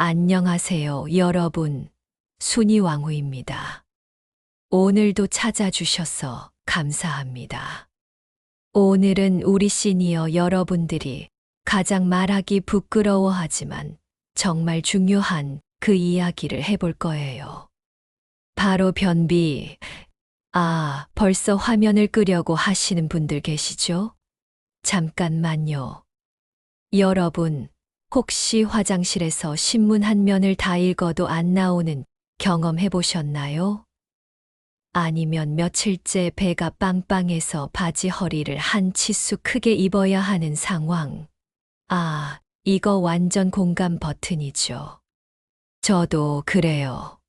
안녕하세요, 여러분. 순이왕후입니다. 오늘도 찾아주셔서 감사합니다. 오늘은 우리 시니어 여러분들이 가장 말하기 부끄러워하지만 정말 중요한 그 이야기를 해볼 거예요. 바로 변비. 벌써 화면을 끄려고 하시는 분들 계시죠? 잠깐만요. 여러분, 혹시 화장실에서 신문 한 면을 다 읽어도 안 나오는 경험 해보셨나요? 아니면 며칠째 배가 빵빵해서 바지 허리를 한 치수 크게 입어야 하는 상황. 이거 완전 공감 버튼이죠. 저도 그래요.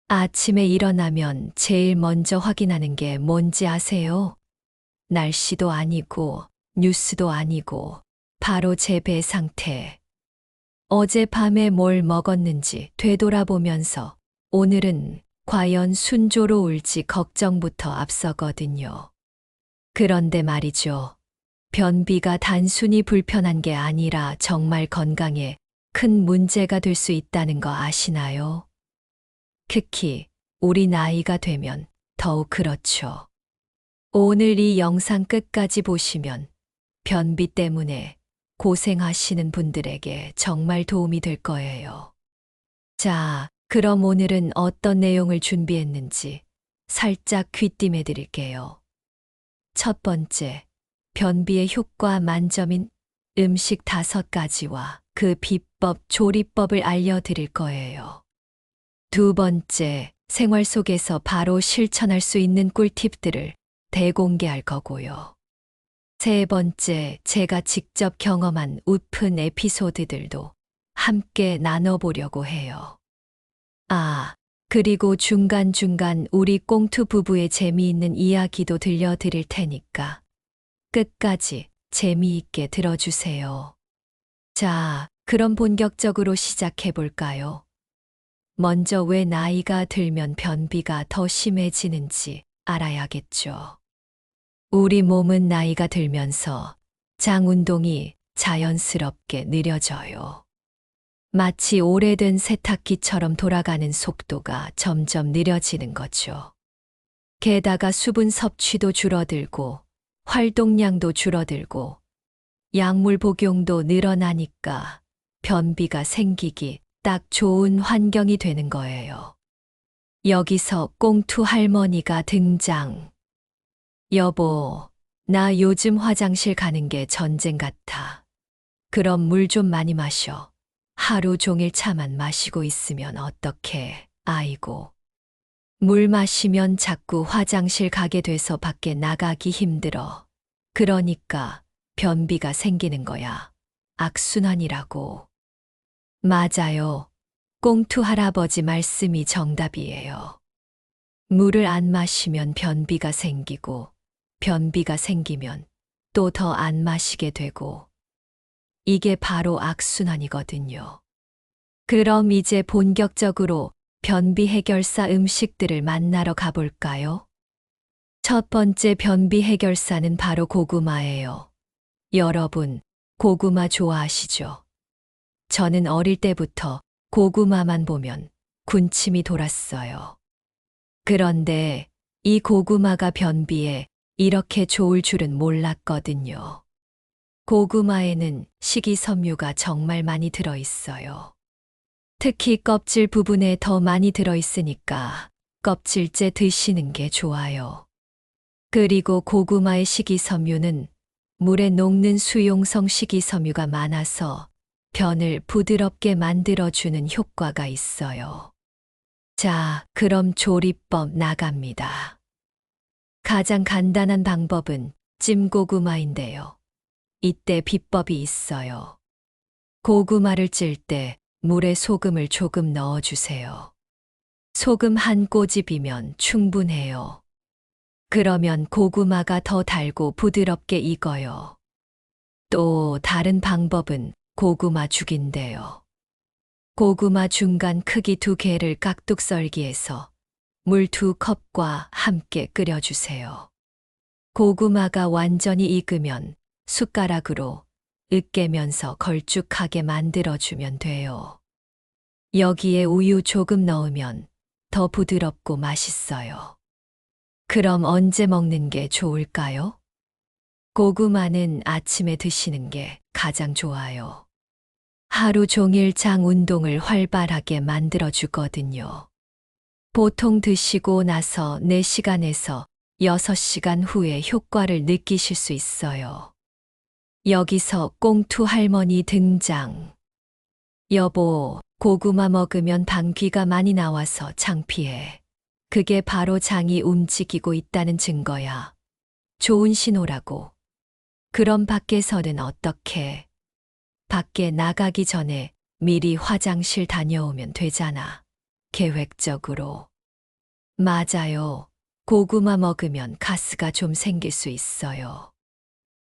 아침에 일어나면 제일 먼저 확인하는 게 뭔지 아세요? 날씨도 아니고, 뉴스도 아니고, 바로 제 배 상태. 어젯밤에 뭘 먹었는지 되돌아보면서 오늘은 과연 순조로 올지 걱정부터 앞서거든요. 그런데 말이죠. 변비가 단순히 불편한 게 아니라 정말 건강에 큰 문제가 될 수 있다는 거 아시나요? 특히 우리 나이가 되면 더욱 그렇죠. 오늘 이 영상 끝까지 보시면 변비 때문에 고생하시는 분들에게 정말 도움이 될 거예요. 자, 그럼 오늘은 어떤 내용을 준비했는지 살짝 귀띔해 드릴게요. 첫 번째, 변비의 효과 만점인 음식 5가지와 그 비법, 조리법을 알려드릴 거예요. 두 번째, 생활 속에서 바로 실천할 수 있는 꿀팁들을 대공개할 거고요. 세 번째, 제가 직접 경험한 웃픈 에피소드들도 함께 나눠보려고 해요. 그리고 중간중간 우리 꽁투 부부의 재미있는 이야기도 들려드릴 테니까 끝까지 재미있게 들어주세요. 자, 그럼 본격적으로 시작해볼까요? 먼저 왜 나이가 들면 변비가 더 심해지는지 알아야겠죠. 우리 몸은 나이가 들면서 장 운동이 자연스럽게 느려져요. 마치 오래된 세탁기처럼 돌아가는 속도가 점점 느려지는 거죠. 게다가 수분 섭취도 줄어들고 활동량도 줄어들고 약물 복용도 늘어나니까 변비가 생기기 딱 좋은 환경이 되는 거예요. 여기서 꽁투 할머니가 등장. 여보, 나 요즘 화장실 가는 게 전쟁 같아. 그럼 물 좀 많이 마셔. 하루 종일 차만 마시고 있으면 어떡해. 아이고. 물 마시면 자꾸 화장실 가게 돼서 밖에 나가기 힘들어. 그러니까 변비가 생기는 거야. 악순환이라고. 맞아요. 꽁투 할아버지 말씀이 정답이에요. 물을 안 마시면 변비가 생기고, 변비가 생기면 또 더 안 마시게 되고, 이게 바로 악순환이거든요. 그럼 이제 본격적으로 변비 해결사 음식들을 만나러 가볼까요? 첫 번째 변비 해결사는 바로 고구마예요. 여러분, 고구마 좋아하시죠? 저는 어릴 때부터 고구마만 보면 군침이 돌았어요. 그런데 이 고구마가 변비에 이렇게 좋을 줄은 몰랐거든요. 고구마에는 식이섬유가 정말 많이 들어있어요. 특히 껍질 부분에 더 많이 들어있으니까 껍질째 드시는 게 좋아요. 그리고 고구마의 식이섬유는 물에 녹는 수용성 식이섬유가 많아서 변을 부드럽게 만들어주는 효과가 있어요. 자, 그럼 조리법 나갑니다. 가장 간단한 방법은 찜고구마인데요. 이때 비법이 있어요. 고구마를 찔 때 물에 소금을 조금 넣어주세요. 소금 한 꼬집이면 충분해요. 그러면 고구마가 더 달고 부드럽게 익어요. 또 다른 방법은 고구마 죽인데요. 고구마 중간 크기 2개를 깍둑 썰기해서 물 2컵과 함께 끓여주세요. 고구마가 완전히 익으면 숟가락으로 으깨면서 걸쭉하게 만들어주면 돼요. 여기에 우유 조금 넣으면 더 부드럽고 맛있어요. 그럼 언제 먹는 게 좋을까요? 고구마는 아침에 드시는 게 가장 좋아요. 하루 종일 장 운동을 활발하게 만들어 주거든요. 보통 드시고 나서 4시간에서 6시간 후에 효과를 느끼실 수 있어요. 여기서 꽁투 할머니 등장. 여보, 고구마 먹으면 방귀가 많이 나와서 창피해. 그게 바로 장이 움직이고 있다는 증거야. 좋은 신호라고. 그럼 밖에서는 어떻게? 밖에 나가기 전에 미리 화장실 다녀오면 되잖아. 계획적으로. 맞아요. 고구마 먹으면 가스가 좀 생길 수 있어요.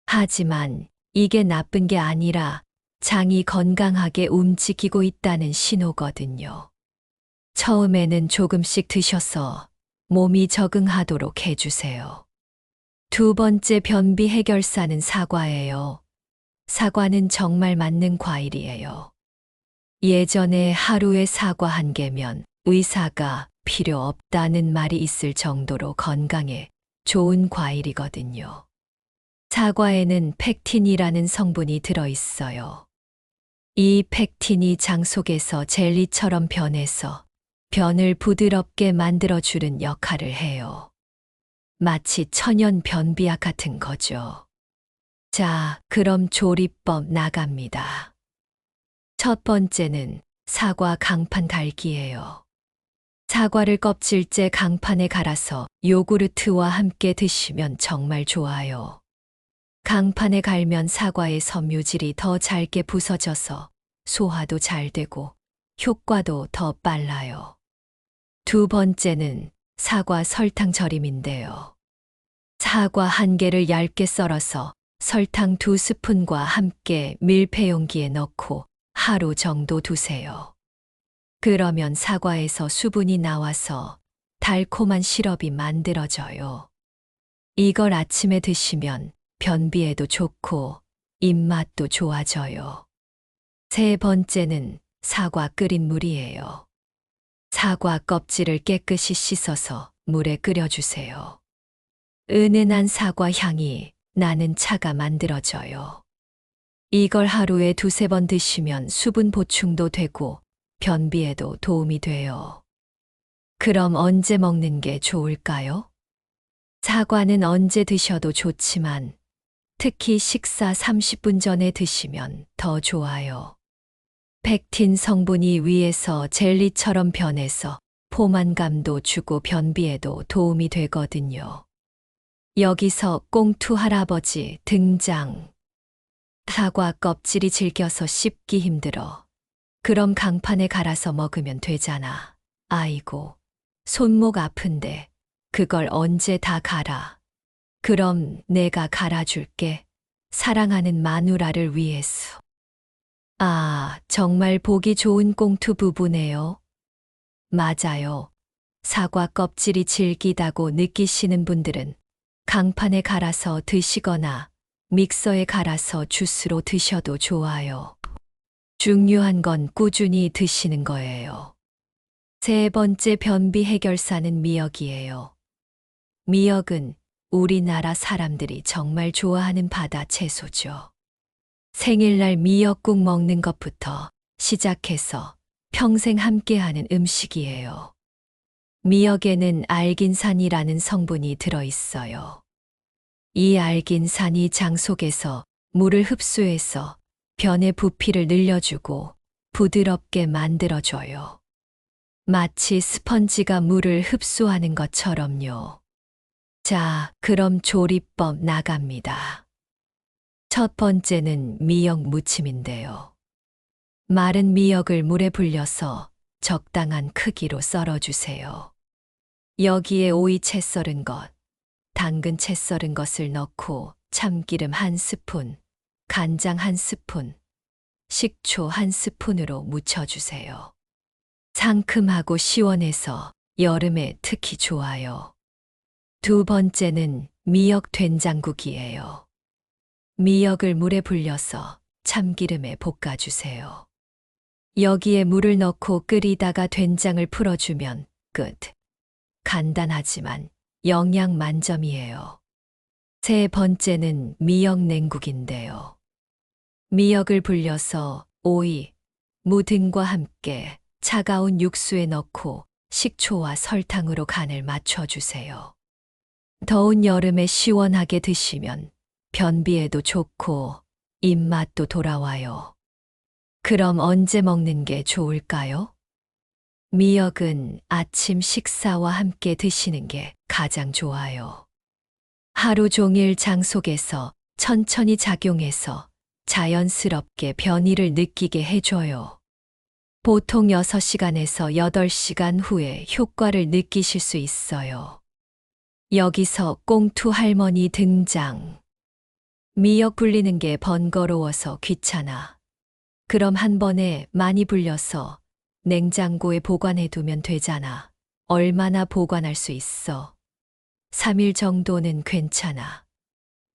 하지만 이게 나쁜 게 아니라 장이 건강하게 움직이고 있다는 신호거든요. 처음에는 조금씩 드셔서 몸이 적응하도록 해주세요. 두 번째 변비 해결사는 사과예요. 사과는 정말 맞는 과일이에요. 예전에 하루에 사과 1개면 의사가 필요 없다는 말이 있을 정도로 건강에 좋은 과일이거든요. 사과에는 펙틴이라는 성분이 들어있어요. 이 펙틴이 장 속에서 젤리처럼 변해서 변을 부드럽게 만들어주는 역할을 해요. 마치 천연 변비약 같은 거죠. 자, 그럼 조리법 나갑니다. 첫 번째는 사과 강판 갈기예요. 사과를 껍질째 강판에 갈아서 요구르트와 함께 드시면 정말 좋아요. 강판에 갈면 사과의 섬유질이 더 잘게 부서져서 소화도 잘 되고 효과도 더 빨라요. 두 번째는 사과 설탕 절임인데요. 사과 1개를 얇게 썰어서 설탕 2스푼과 함께 밀폐용기에 넣고 하루 정도 두세요. 그러면 사과에서 수분이 나와서 달콤한 시럽이 만들어져요. 이걸 아침에 드시면 변비에도 좋고 입맛도 좋아져요. 세 번째는 사과 끓인 물이에요. 사과 껍질을 깨끗이 씻어서 물에 끓여주세요. 은은한 사과 향이 나는 차가 만들어져요. 이걸 하루에 2~3번 드시면 수분 보충도 되고 변비에도 도움이 돼요. 그럼 언제 먹는 게 좋을까요? 사과는 언제 드셔도 좋지만 특히 식사 30분 전에 드시면 더 좋아요. 펙틴 성분이 위에서 젤리처럼 변해서 포만감도 주고 변비에도 도움이 되거든요. 여기서 꽁투 할아버지 등장. 사과 껍질이 질겨서 씹기 힘들어. 그럼 강판에 갈아서 먹으면 되잖아. 아이고, 손목 아픈데 그걸 언제 다 갈아. 그럼 내가 갈아줄게. 사랑하는 마누라를 위해서. 아, 정말 보기 좋은 꽁투 부부네요. 맞아요. 사과 껍질이 질기다고 느끼시는 분들은 강판에 갈아서 드시거나 믹서에 갈아서 주스로 드셔도 좋아요. 중요한 건 꾸준히 드시는 거예요. 세 번째 변비 해결사는 미역이에요. 미역은 우리나라 사람들이 정말 좋아하는 바다 채소죠. 생일날 미역국 먹는 것부터 시작해서 평생 함께하는 음식이에요. 미역에는 알긴산이라는 성분이 들어있어요. 이 알긴산이 장 속에서 물을 흡수해서 변의 부피를 늘려주고 부드럽게 만들어줘요. 마치 스펀지가 물을 흡수하는 것처럼요. 자, 그럼 조리법 나갑니다. 첫 번째는 미역 무침인데요. 마른 미역을 물에 불려서 적당한 크기로 썰어주세요. 여기에 오이 채 썰은 것, 당근 채 썰은 것을 넣고 참기름 1스푼, 간장 1스푼, 식초 1스푼으로 무쳐주세요. 상큼하고 시원해서 여름에 특히 좋아요. 두 번째는 미역 된장국이에요. 미역을 물에 불려서 참기름에 볶아주세요. 여기에 물을 넣고 끓이다가 된장을 풀어주면 끝. 간단하지만 영양 만점이에요. 세 번째는 미역 냉국인데요. 미역을 불려서 오이, 무 등과 함께 차가운 육수에 넣고 식초와 설탕으로 간을 맞춰주세요. 더운 여름에 시원하게 드시면 변비에도 좋고 입맛도 돌아와요. 그럼 언제 먹는 게 좋을까요? 미역은 아침 식사와 함께 드시는 게 가장 좋아요. 하루 종일 장 속에서 천천히 작용해서 자연스럽게 변이를 느끼게 해줘요. 보통 6시간에서 8시간 후에 효과를 느끼실 수 있어요. 여기서 꽁투 할머니 등장. 미역 불리는 게 번거로워서 귀찮아. 그럼 한 번에 많이 불려서 냉장고에 보관해 두면 되잖아. 얼마나 보관할 수 있어? 3일 정도는 괜찮아.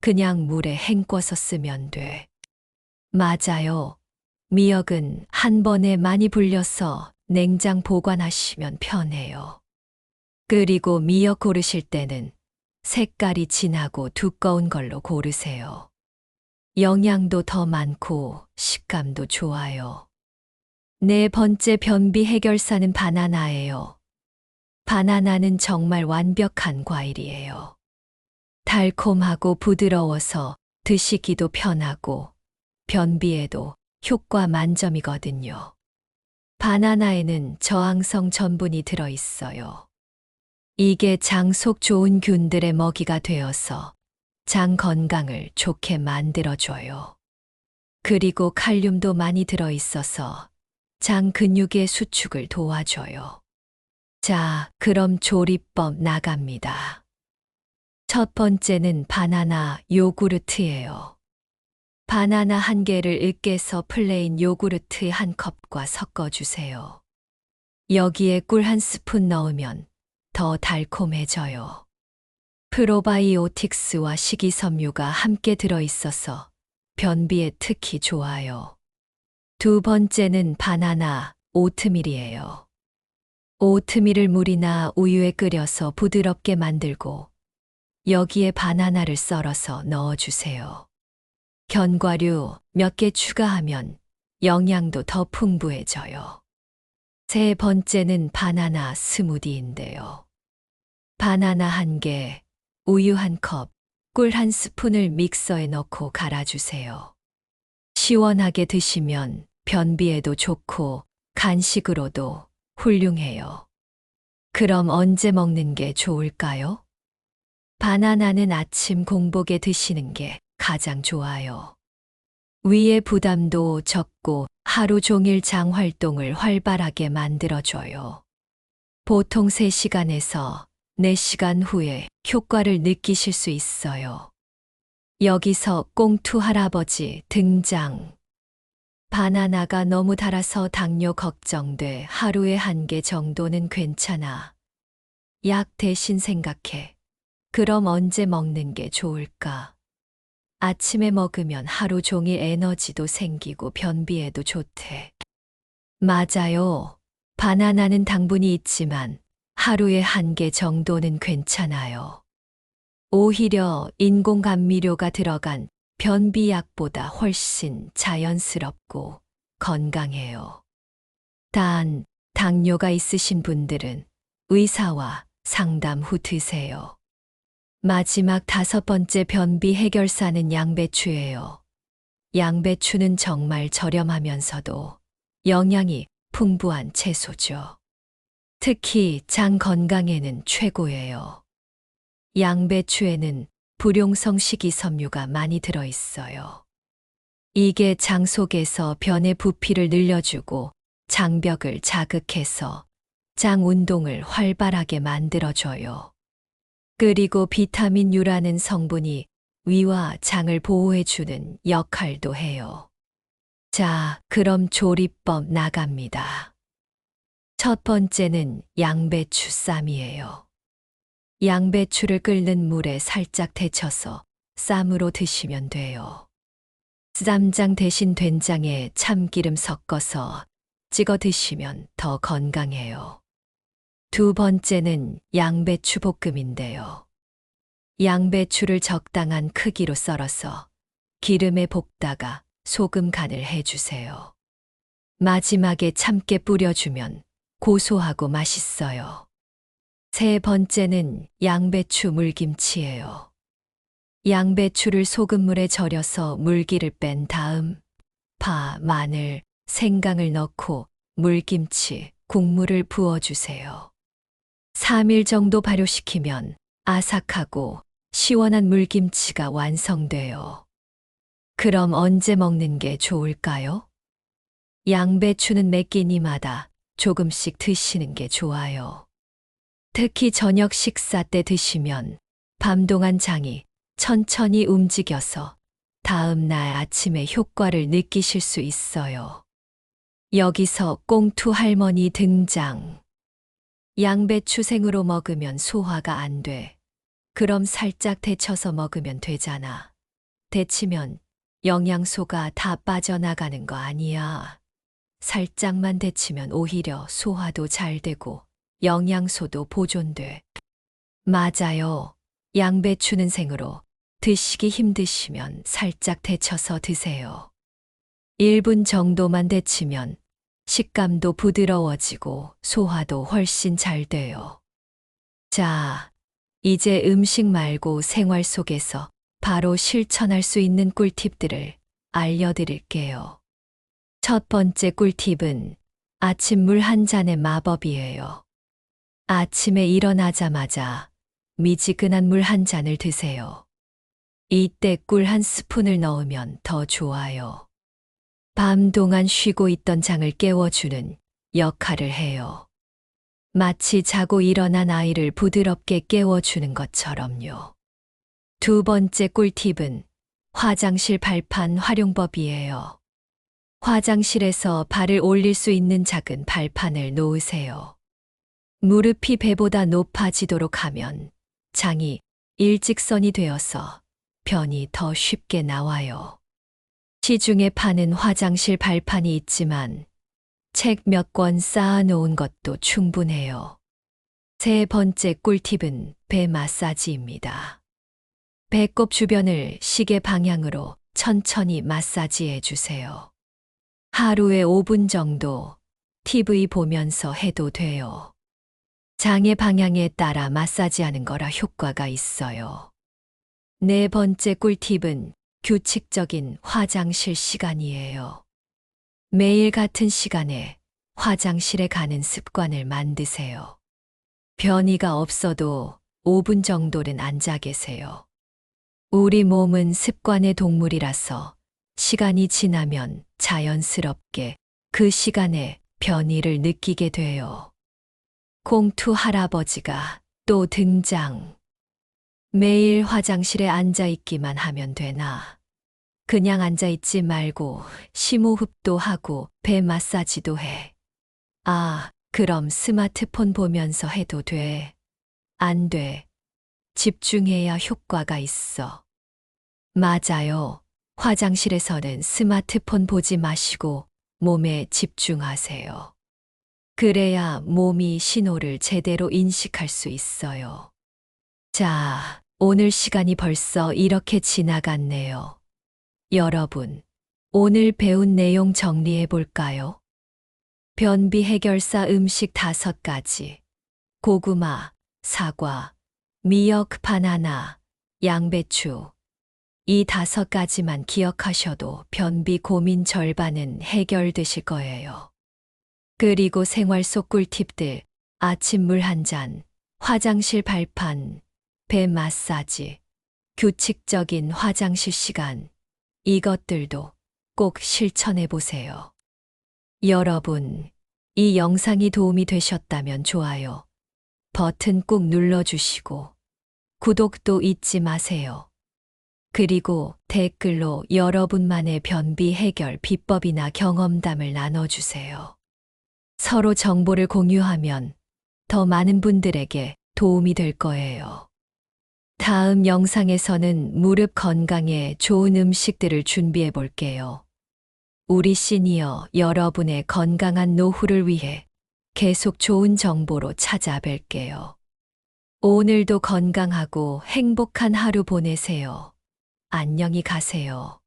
그냥 물에 헹궈서 쓰면 돼. 맞아요. 미역은 한 번에 많이 불려서 냉장 보관하시면 편해요. 그리고 미역 고르실 때는 색깔이 진하고 두꺼운 걸로 고르세요. 영양도 더 많고 식감도 좋아요. 네 번째 변비 해결사는 바나나예요. 바나나는 정말 완벽한 과일이에요. 달콤하고 부드러워서 드시기도 편하고 변비에도 효과 만점이거든요. 바나나에는 저항성 전분이 들어있어요. 이게 장 속 좋은 균들의 먹이가 되어서 장 건강을 좋게 만들어줘요. 그리고 칼륨도 많이 들어있어서 장 근육의 수축을 도와줘요. 자, 그럼 조리법 나갑니다. 첫 번째는 바나나 요구르트예요. 바나나 1개를 으깨서 플레인 요구르트 1컵과 섞어주세요. 여기에 꿀 1스푼 넣으면 더 달콤해져요. 프로바이오틱스와 식이섬유가 함께 들어있어서 변비에 특히 좋아요. 두 번째는 바나나 오트밀이에요. 오트밀을 물이나 우유에 끓여서 부드럽게 만들고 여기에 바나나를 썰어서 넣어주세요. 견과류 몇 개 추가하면 영양도 더 풍부해져요. 세 번째는 바나나 스무디인데요. 바나나 1개, 우유 1컵, 꿀 1스푼을 믹서에 넣고 갈아주세요. 시원하게 드시면 변비에도 좋고 간식으로도 훌륭해요. 그럼 언제 먹는 게 좋을까요? 바나나는 아침 공복에 드시는 게 가장 좋아요. 위의 부담도 적고 하루 종일 장 활동을 활발하게 만들어줘요. 보통 3시간에서 4시간 후에 효과를 느끼실 수 있어요. 여기서 꽁투 할아버지 등장. 바나나가 너무 달아서 당뇨 걱정돼. 하루에 1개 정도는 괜찮아. 약 대신 생각해. 그럼 언제 먹는 게 좋을까? 아침에 먹으면 하루 종일 에너지도 생기고 변비에도 좋대. 맞아요. 바나나는 당분이 있지만 하루에 1개 정도는 괜찮아요. 오히려 인공 감미료가 들어간 변비약보다 훨씬 자연스럽고 건강해요. 단, 당뇨가 있으신 분들은 의사와 상담 후 드세요. 마지막 5번째 변비 해결사는 양배추예요. 양배추는 정말 저렴하면서도 영양이 풍부한 채소죠. 특히 장 건강에는 최고예요. 양배추에는 불용성 식이섬유가 많이 들어있어요. 이게 장 속에서 변의 부피를 늘려주고 장벽을 자극해서 장 운동을 활발하게 만들어줘요. 그리고 비타민 U라는 성분이 위와 장을 보호해주는 역할도 해요. 자, 그럼 조리법 나갑니다. 첫 번째는 양배추 쌈이에요. 양배추를 끓는 물에 살짝 데쳐서 쌈으로 드시면 돼요. 쌈장 대신 된장에 참기름 섞어서 찍어 드시면 더 건강해요. 두 번째는 양배추 볶음인데요. 양배추를 적당한 크기로 썰어서 기름에 볶다가 소금 간을 해주세요. 마지막에 참깨 뿌려주면 고소하고 맛있어요. 세 번째는 양배추 물김치예요. 양배추를 소금물에 절여서 물기를 뺀 다음 파, 마늘, 생강을 넣고 물김치, 국물을 부어주세요. 3일 정도 발효시키면 아삭하고 시원한 물김치가 완성돼요. 그럼 언제 먹는 게 좋을까요? 양배추는 매 끼니마다 조금씩 드시는 게 좋아요. 특히 저녁 식사 때 드시면 밤 동안 장이 천천히 움직여서 다음 날 아침에 효과를 느끼실 수 있어요. 여기서 꽁투 할머니 등장. 양배추 생으로 먹으면 소화가 안 돼. 그럼 살짝 데쳐서 먹으면 되잖아. 데치면 영양소가 다 빠져나가는 거 아니야. 살짝만 데치면 오히려 소화도 잘 되고 영양소도 보존돼. 맞아요. 양배추는 생으로 드시기 힘드시면 살짝 데쳐서 드세요. 1분 정도만 데치면 식감도 부드러워지고 소화도 훨씬 잘 돼요. 자, 이제 음식 말고 생활 속에서 바로 실천할 수 있는 꿀팁들을 알려드릴게요. 첫 번째 꿀팁은 아침 물 한 잔의 마법이에요. 아침에 일어나자마자 미지근한 물 한 잔을 드세요. 이때 꿀 한 스푼을 넣으면 더 좋아요. 밤 동안 쉬고 있던 장을 깨워주는 역할을 해요. 마치 자고 일어난 아이를 부드럽게 깨워주는 것처럼요. 두 번째 꿀팁은 화장실 발판 활용법이에요. 화장실에서 발을 올릴 수 있는 작은 발판을 놓으세요. 무릎이 배보다 높아지도록 하면 장이 일직선이 되어서 변이 더 쉽게 나와요. 시중에 파는 화장실 발판이 있지만 책 몇 권 쌓아 놓은 것도 충분해요. 세 번째 꿀팁은 배 마사지입니다. 배꼽 주변을 시계 방향으로 천천히 마사지해 주세요. 하루에 5분 정도 TV 보면서 해도 돼요. 장의 방향에 따라 마사지하는 거라 효과가 있어요. 네 번째 꿀팁은 규칙적인 화장실 시간이에요. 매일 같은 시간에 화장실에 가는 습관을 만드세요. 변이가 없어도 5분 정도는 앉아 계세요. 우리 몸은 습관의 동물이라서 시간이 지나면 자연스럽게 그 시간에 변이를 느끼게 돼요. 꽁투 할아버지가 또 등장. 매일 화장실에 앉아 있기만 하면 되나? 그냥 앉아 있지 말고 심호흡도 하고 배 마사지도 해. 아, 그럼 스마트폰 보면서 해도 돼. 안 돼. 집중해야 효과가 있어. 맞아요. 화장실에서는 스마트폰 보지 마시고 몸에 집중하세요. 그래야 몸이 신호를 제대로 인식할 수 있어요. 자, 오늘 시간이 벌써 이렇게 지나갔네요. 여러분, 오늘 배운 내용 정리해 볼까요? 변비 해결사 음식 5가지. 고구마, 사과, 미역, 바나나, 양배추. 이 5가지만 기억하셔도 변비 고민 절반은 해결되실 거예요. 그리고 생활 속 꿀팁들, 아침 물 한 잔, 화장실 발판, 배 마사지, 규칙적인 화장실 시간, 이것들도 꼭 실천해 보세요. 여러분, 이 영상이 도움이 되셨다면 좋아요 버튼 꾹 눌러주시고 구독도 잊지 마세요. 그리고 댓글로 여러분만의 변비 해결 비법이나 경험담을 나눠주세요. 서로 정보를 공유하면 더 많은 분들에게 도움이 될 거예요. 다음 영상에서는 무릎 건강에 좋은 음식들을 준비해 볼게요. 우리 시니어 여러분의 건강한 노후를 위해 계속 좋은 정보로 찾아뵐게요. 오늘도 건강하고 행복한 하루 보내세요. 안녕히 가세요.